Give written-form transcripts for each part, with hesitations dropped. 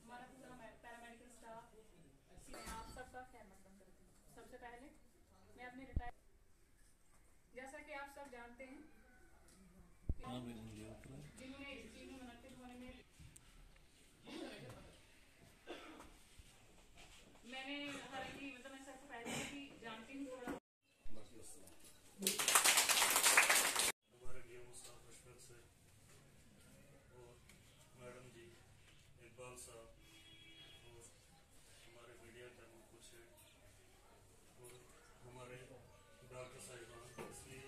हमारा पूरा paramedical staff, मैं आप सबका खैर मकदम करती हूँ। सबसे पहले मैं अपने रिटायर, जैसा कि आप सब जानते हैं जिन्होंने तीनों मुनाकिब होने में मैंने हालांकि मतलब मैं सबसे पहले भी जानती हूँ थोड़ा। हमारे डीएम साहब अशफाक से और मैडम जी इकबाल साहब और हमारे मीडिया कर्मी कुछ और हमारे डॉक्टर साहिबान, इसलिए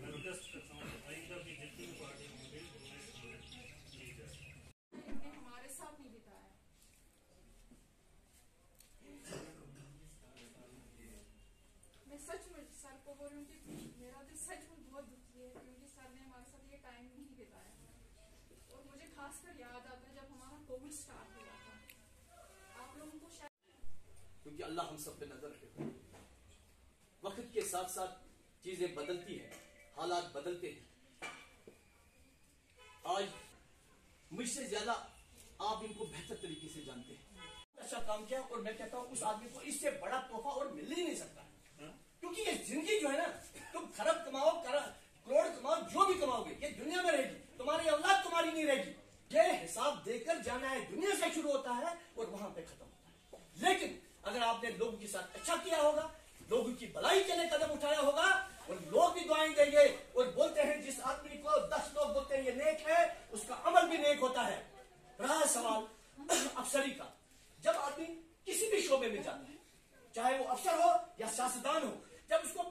मैं रिक्वेस्ट करता हूँ आइंदा भी जितनी पार्टी होंगी की जाए। हमारे साथ नहीं बिताया, मैं सच में सर को बोल रही हूँ कि मेरा दिल सच में बहुत दुखी है क्योंकि सर ने हमारे साथ ये टाइम नहीं बिताया। और मुझे खासकर याद आता है जब हमारा कोविड स्टार्ट हुआ था, आप लोगों को शायद, क्योंकि अल्लाह हम सब पे नजर रखे। वक्त के साथ साथ चीजें बदलती हैं, हालात बदलते हैं। आज मुझसे ज्यादा आप इनको बेहतर तरीके से जानते हैं। अच्छा काम किया और मैं कहता हूं उस आदमी को इससे बड़ा तोहफा और मिल ही नहीं सकता, क्योंकि ये जिंदगी जो है ना, तुम खरब कमाओ करोड़ कमाओ, जो भी कमाओगे ये दुनिया में रहेगी, तुम्हारी औलाद तुम्हारी नहीं रहेगी। ये हिसाब देकर जाना है, दुनिया से शुरू होता है और वहां पे खत्म होता है। लेकिन अगर आपने लोगों के साथ अच्छा किया होगा, लोगों की भलाई के लिए कदम उठाया होगा, और लोग भी दुआएं देंगे। और बोलते हैं जिस आदमी को 10 लोग बोलते हैं ये नेक है, उसका अमल भी नेक होता है। रहा सवाल अफसरी का, जब आदमी किसी भी शोबे में जाता है, चाहे वो अफसर हो या सियासतदान हो, जब उसको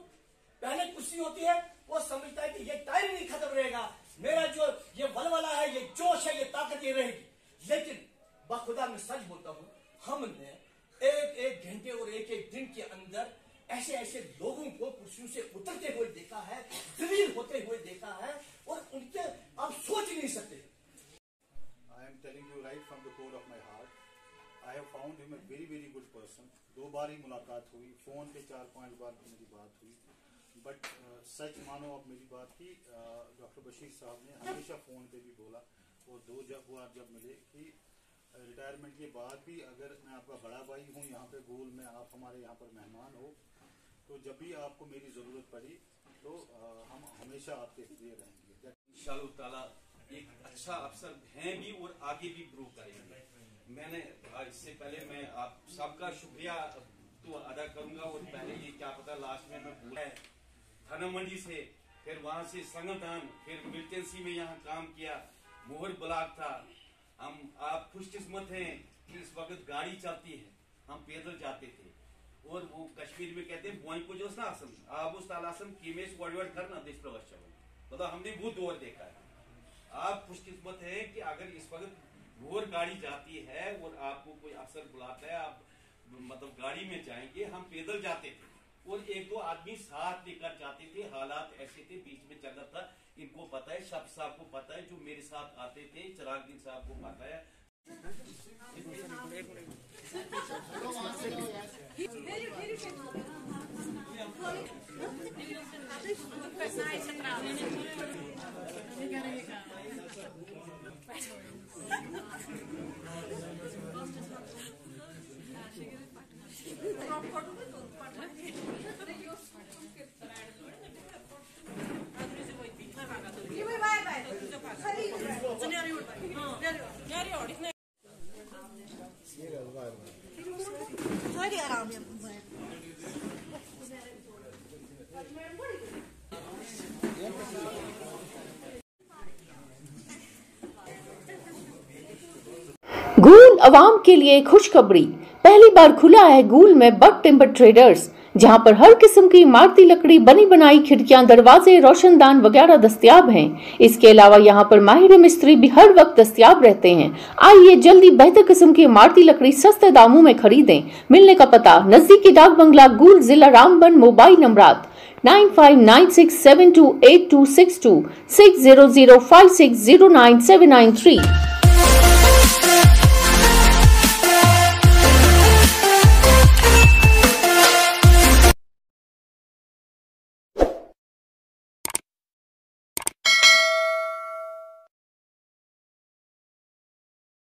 पहले कुर्सी होती है वो समझता है कि ये टाइम नहीं खत्म रहेगा, मेरा जो ये वलवला है, ये जोश है, ये ताकत ये रहेगी। लेकिन बाखुदा मैं सच बोलता हूँ, हमने एक घंटे और एक दिन के अंदर ऐसे ऐसे लोगों को कुर्सियों से उतरते हुए देखा है, जलील होते हुए देखा है, और उनके आप सोच ही नहीं सकते। I am telling you right from the core of my heart. I have found him a very very good person. 2 बार ही मुलाकात हुई, फोन पे 4-5 बार मेरी बात हुई, बट सच मानो अब मेरी बात की डॉक्टर बशीर साहब ने हमेशा फोन पे भी बोला, और 2 बार जब मिले कि रिटायरमेंट के बाद भी अगर मैं आपका बड़ा भाई हूँ यहाँ पे गोल में, आप हमारे यहाँ पर मेहमान हो, तो जब भी आपको मेरी जरूरत पड़ी तो हम हमेशा आपके लिए रहेंगे। इंशाअल्लाह ताला एक अच्छा अफसर हैं भी और आगे भी ग्रो करेंगे। मैंने इससे पहले मैं आप सबका शुक्रिया तो अदा करूंगा, और पहले ये क्या पता लास्ट में मैं भूला है, थाना मंडी से, फिर वहां से संगठन, फिर मिलिटेंसी में यहाँ काम किया, मोहर ब्लॉक था। हम आप खुशकिस्मत हैं कि इस वक्त गाड़ी चलती है, हम पैदल जाते थे। और वो कश्मीर में कहते हैं बोई को जो ना आसम आप उस तालासम कीमेश वर्ड करना देश प्रवास मतलब हमने वो दौर देखा है। आप खुशकिस्मत है कि अगर इस वक्त भोर गाड़ी जाती है और आपको कोई अफसर बुलाता है, आप मतलब गाड़ी में जाएंगे, हम पैदल जाते थे और 1-2 आदमी साथ लेकर जाते थे। हालात ऐसे थे, बीच में जगह था, इनको पता है, शब साहब को पता है, जो मेरे साथ आते थे, चिरागदीन साहब को पता है। गूल अवाम के लिए खुशखबरी, पहली बार खुला है गूल में बट टिम्बर ट्रेडर्स, जहां पर हर किस्म की इमारती लकड़ी, बनी बनाई खिड़कियां, दरवाजे, रोशनदान वगैरह दस्तयाब हैं। इसके अलावा यहां पर माहिर मिस्त्री भी हर वक्त दस्तयाब रहते हैं। आइए जल्दी बेहतर किस्म की इमारती लकड़ी सस्ते दामों में खरीदें। मिलने का पता नजदीकी डाक बंगला गूल, जिला रामबन। मोबाइल नंबरात 9596728262 60056097993।